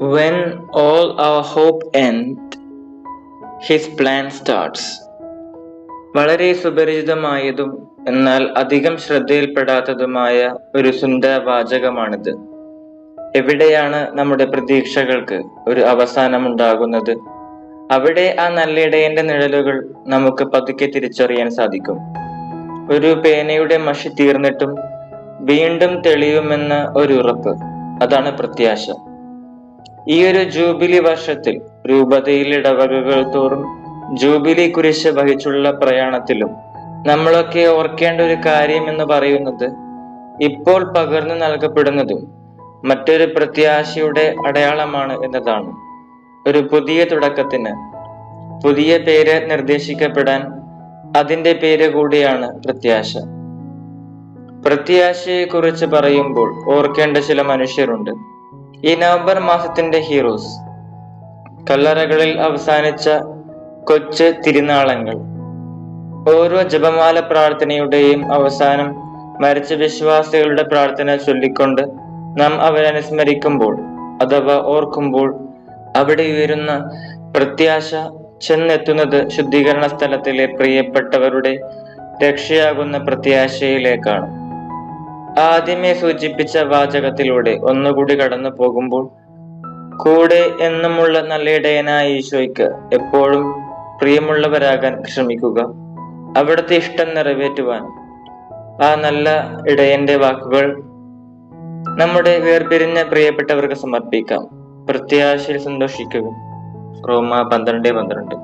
When all our hope ends, his plan starts. വളരെ സുപരിചിതമായതും എന്നാൽ അധികം ശ്രദ്ധയിൽപ്പെടാത്തതുമായ ഒരു സുന്ദര വാചകമാണിത്. എവിടെയാണ് നമ്മുടെ പ്രതീക്ഷകൾക്ക് ഒരു അവസാനമുണ്ടാകുന്നത്, അവിടെ ആ നല്ലിടയന്റെ നിഴലുകൾ നമുക്ക് പതുക്കെ തിരിച്ചറിയാൻ സാധിക്കും. ഒരു പേനയുടെ മഷി തീർന്നിട്ടും വീണ്ടും തെളിയുമെന്ന ഒരു ഉറപ്പ്, അതാണ് പ്രത്യാശ. ഈ ഒരു ജൂബിലി വർഷത്തിൽ രൂപതയിൽ ഇടവകകൾ തോറും ജൂബിലി കുരിശ് വഹിച്ചുള്ള പ്രയാണത്തിലും നമ്മളൊക്കെ ഓർക്കേണ്ട ഒരു കാര്യം എന്ന് പറയുന്നത്, ഇപ്പോൾ പകർന്നു നൽകപ്പെടുന്നതും മറ്റൊരു പ്രത്യാശയുടെ അടയാളമാണ് എന്നതാണ്. ഒരു പുതിയ തുടക്കത്തിന് പുതിയ പേര് നിർദ്ദേശിക്കപ്പെടാൻ അതിന്റെ പേര് കൂടിയാണ് പ്രത്യാശ. പ്രത്യാശയെ കുറിച്ച് പറയുമ്പോൾ ഓർക്കേണ്ട ചില മനുഷ്യരുണ്ട്. ഈ നവംബർ മാസത്തിന്റെ ഹീറോസ്, കല്ലറകളിൽ അവസാനിച്ച കൊച്ചു തിരുനാളങ്ങൾ. ഓരോ ജപമാല പ്രാർത്ഥനയുടെയും അവസാനം മരിച്ച വിശ്വാസികളുടെ പ്രാർത്ഥന ചൊല്ലിക്കൊണ്ട് നാം അവരെ അനുസ്മരിക്കുമ്പോൾ അഥവാ ഓർക്കുമ്പോൾ അവിടെ ഉയരുന്ന പ്രത്യാശ ചെന്നെത്തുന്നത് ശുദ്ധീകരണ സ്ഥലത്തിലെ പ്രിയപ്പെട്ടവരുടെ രക്ഷയാകുന്ന പ്രത്യാശയിലേക്കാണ്. ആദ്യമേ സൂചിപ്പിച്ച വാചകത്തിലൂടെ ഒന്നുകൂടി കടന്നു പോകുമ്പോൾ, കൂടെ എന്നുമുള്ള നല്ലിടയനായ ഈശോയ്ക്ക് എപ്പോഴും പ്രിയമുള്ളവരാകാൻ ശ്രമിക്കുക. അവിടുത്തെ ഇഷ്ടം നിറവേറ്റുവാൻ ആ നല്ല ഇടയന്റെ വാക്കുകൾ നമ്മുടെ വേർപിരിഞ്ഞ പ്രിയപ്പെട്ടവർക്ക് സമർപ്പിക്കാം. പ്രത്യാശയിൽ സന്തോഷിക്കുക. റോമ 12:12.